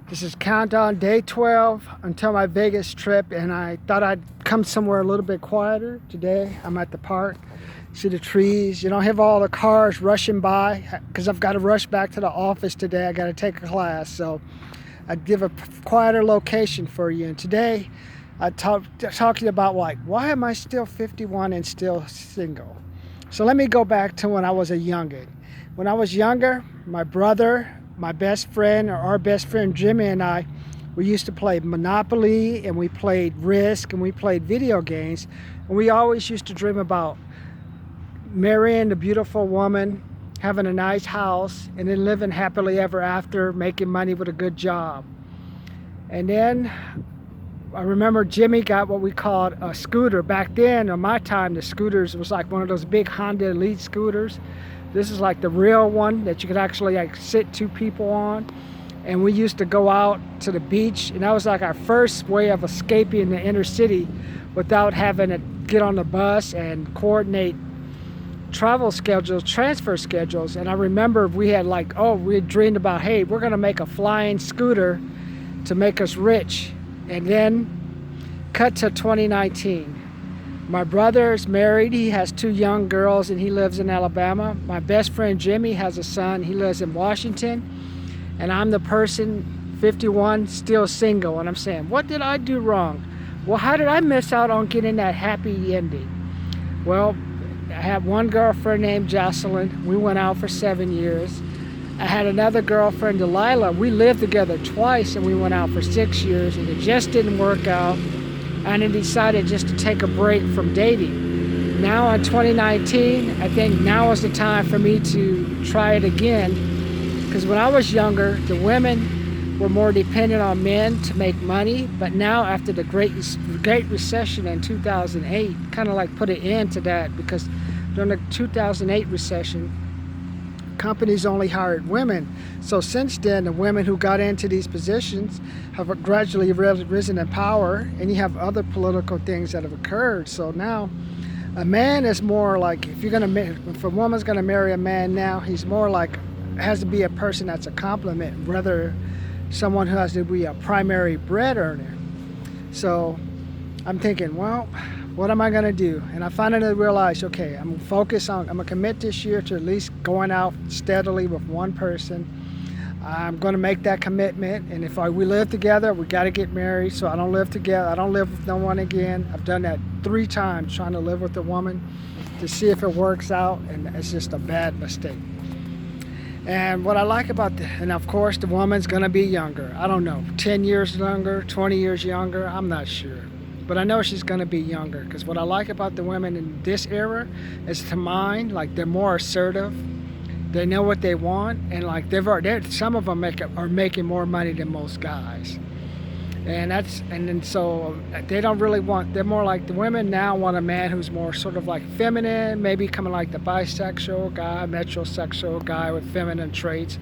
This is countdown day 12 until my Vegas trip, and I thought I'd come somewhere a little bit quieter. Today I'm at the park, see the trees. You don't have all the cars rushing by because I've got to rush back to the office today. I got to take a class, so I'd give a quieter location for you. And today I talk to you about why am I still 51 and still single? So let me go back to when I was a youngin'. When I was younger, my brother, my best friend, or our best friend Jimmy and I, we used to play Monopoly, and we played Risk, and we played video games, and we always used to dream about marrying a beautiful woman, having a nice house, and then living happily ever after, making money with a good job. And then I remember Jimmy got what we called a scooter. Back then, in my time, the scooters was like one of those big Honda Elite scooters. This is like the real one that you could actually sit two people on. And we used to go out to the beach, and that was like our first way of escaping the inner city without having to get on the bus and coordinate travel schedules, transfer schedules. And I remember we had we had dreamed about, hey, we're gonna make a flying scooter to make us rich. And then cut to 2019. My brother is married, he has two young girls, and he lives in Alabama. My best friend Jimmy has a son, he lives in Washington. And I'm the person, 51, still single. And I'm saying, what did I do wrong? Well, how did I miss out on getting that happy ending? Well, I had one girlfriend named Jocelyn. We went out for 7 years. I had another girlfriend, Delilah. We lived together twice, and we went out for 6 years, and it just didn't work out. And I decided just to take a break from dating. Now in 2019, I think now is the time for me to try it again. Because when I was younger, the women were more dependent on men to make money. But now, after the Great Recession in 2008, kind of put an end to that, because during the 2008 recession, companies only hired women. So since then, the women who got into these positions have gradually risen in power, and you have other political things that have occurred. So now a man is more like, if a woman's gonna marry a man now, he's more like, has to be a person that's a complement, rather someone who has to be a primary bread earner. So I'm thinking, well, what am I gonna do? And I finally realized, okay, I'm gonna commit this year to at least going out steadily with one person. I'm gonna make that commitment, and if we live together, we gotta get married. So I don't live together, I don't live with no one again. I've done that 3 times, trying to live with a woman to see if it works out, and it's just a bad mistake. And what I like about and of course the woman's gonna be younger. I don't know, 10 years younger, 20 years younger, I'm not sure. But I know she's gonna be younger, because what I like about the women in this era is, to mine, they're more assertive. They know what they want, and some of them are making more money than most guys. So they don't really want, they're more like, the women now want a man who's more sort of feminine, maybe coming like the bisexual guy, metrosexual guy with feminine traits.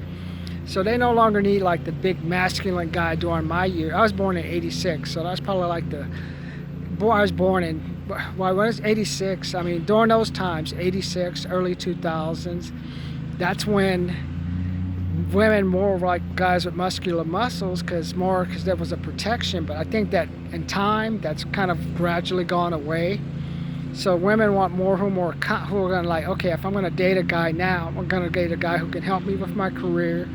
So they no longer need the big masculine guy during my year. I was born in 86, so that's probably I was born in, when it was 86, I mean, during those times, 86, early 2000s, that's when women more like guys with muscular muscles, because there was a protection. But I think that in time, that's kind of gradually gone away. So women want who are going to okay, if I'm going to date a guy now, I'm going to date a guy who can help me with my career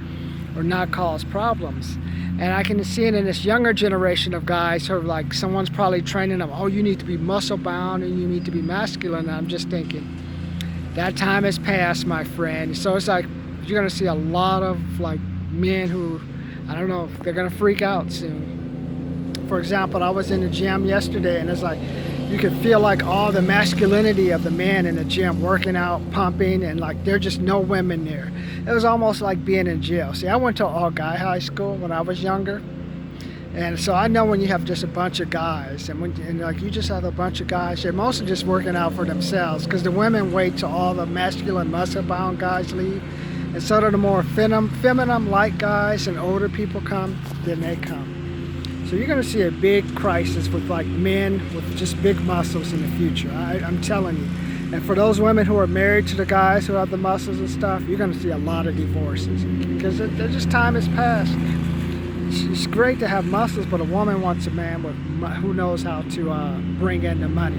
or not cause problems. And I can see it in this younger generation of guys who are someone's probably training them, oh, you need to be muscle bound and you need to be masculine. And I'm just thinking, that time has passed, my friend. So it's you're gonna see a lot of men who, I don't know, they're gonna freak out soon. For example, I was in the gym yesterday, and it's you could feel all the masculinity of the men in the gym working out, pumping, and there just no women there. It was almost like being in jail. See, I went to all-guy high school when I was younger, and so I know when you have just a bunch of guys, and you just have a bunch of guys, they're mostly just working out for themselves, because the women wait till all the masculine, muscle-bound guys leave, and so the more feminine light guys and older people come, then they come. So you're going to see a big crisis with men with just big muscles in the future. I'm telling you. And for those women who are married to the guys who have the muscles and stuff, you're going to see a lot of divorces, because just time has passed. it's great to have muscles, but a woman wants a man with who knows how to bring in the money.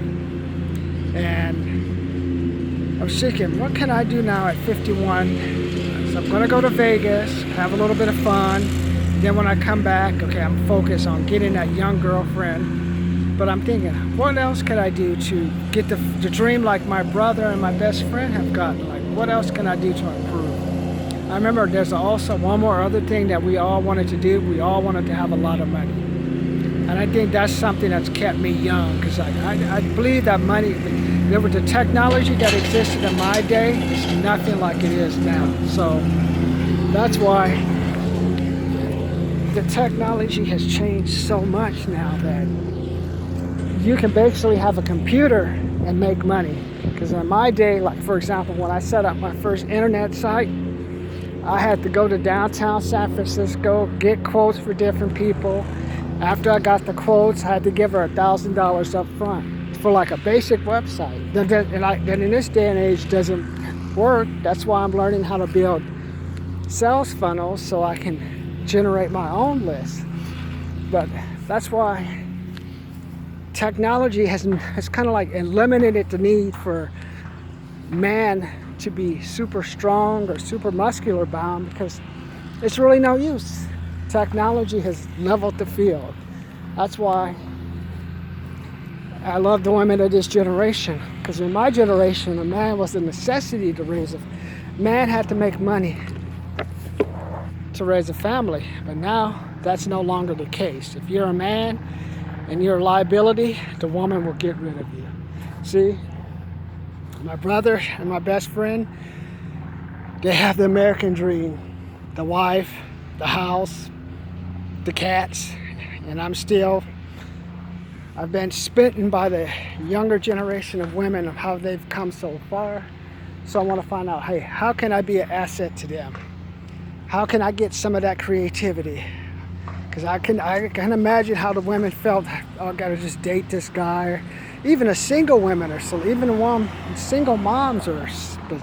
And I was thinking, what can I do now at 51? So I'm going to go to Vegas, have a little bit of fun. Then when I come back, okay, I'm focused on getting that young girlfriend. But I'm thinking, what else could I do to get the dream like my brother and my best friend have gotten? Like, what else can I do to improve? I remember there's also one more other thing that we all wanted to do. We all wanted to have a lot of money. And I think that's something that's kept me young, because I believe that money, there was the technology that existed in my day is nothing like it is now. So that's why the technology has changed so much now that you can basically have a computer and make money. Because in my day, like for example, when I set up my first internet site, I had to go to downtown San Francisco, get quotes for different people. After I got the quotes, I had to give her $1,000 up front for like a basic website. That in this day and age doesn't work. That's why I'm learning how to build sales funnels so I can generate my own list. But that's why technology has kind of like eliminated the need for man to be super strong or super muscular bound, because it's really no use. Technology has leveled the field. That's why I love the women of this generation, because in my generation, a man was a necessity to raise a man had to make money to raise a family. But now that's no longer the case. If you're a man and you're a liability, the woman will get rid of you. See, my brother and my best friend, they have the American dream. The wife, the house, the cats, and I've been smitten by the younger generation of women of how they've come so far. So I want to find out, hey, how can I be an asset to them? How can I get some of that creativity? Because I can imagine how the women felt. Oh, I gotta just date this guy. Or even a single women are so. Even one single moms are,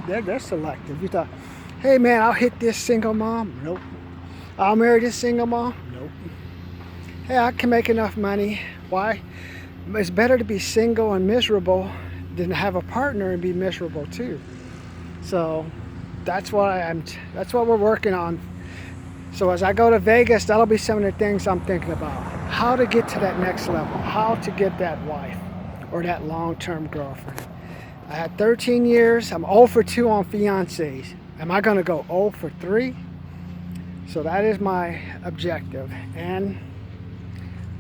they're selective. You thought, hey man, I'll hit this single mom. Nope. I'll marry this single mom. Nope. Hey, I can make enough money. Why? It's better to be single and miserable than to have a partner and be miserable too. So that's what we're working on. So as I go to Vegas, that'll be some of the things I'm thinking about. How to get to that next level. How to get that wife or that long-term girlfriend. I had 13 years. I'm 0 for 2 on fiancés. Am I going to go 0 for 3? So that is my objective. And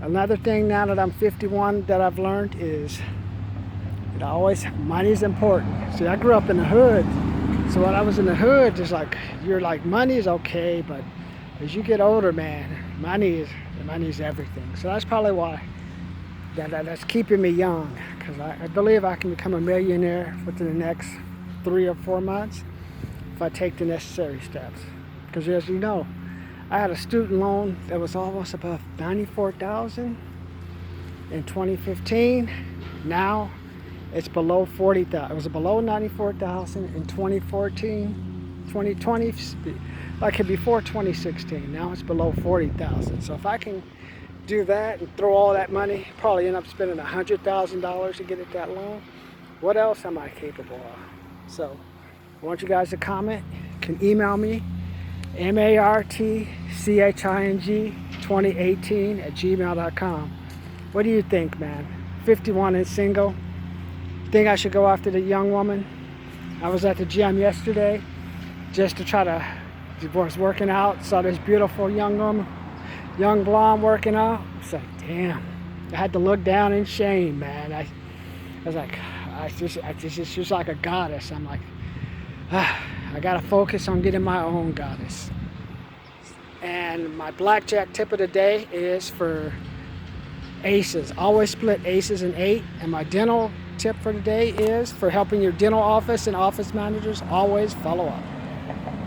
another thing now that I'm 51 that I've learned is money's important. See, I grew up in the hood. So when I was in the hood, it's like, you're like, money is okay, but as you get older, man, money is everything. So that's probably why that's keeping me young, because I believe I can become a millionaire within the next 3 or 4 months if I take the necessary steps. Because as you know, I had a student loan that was almost above $94,000 in 2015. Now it's below $40,000. It was below $94,000 in 2014, 2020, like before 2016. Now it's below $40,000. So if I can do that and throw all that money, probably end up spending $100,000 to get it that loan. What else am I capable of? So I want you guys to comment. You can email me, martching2018@gmail.com. What do you think, man? 51 and single. Think I should go after the young woman? I was at the gym yesterday just to try to, was working out, saw this beautiful young woman, young blonde working out. It's like, damn. I had to look down in shame, man. I was like, she's like a goddess. I'm like, I gotta focus on getting my own goddess. And my blackjack tip of the day is for aces. Always split aces and 8. And my dental tip for the day is for helping your dental office and office managers, always follow up.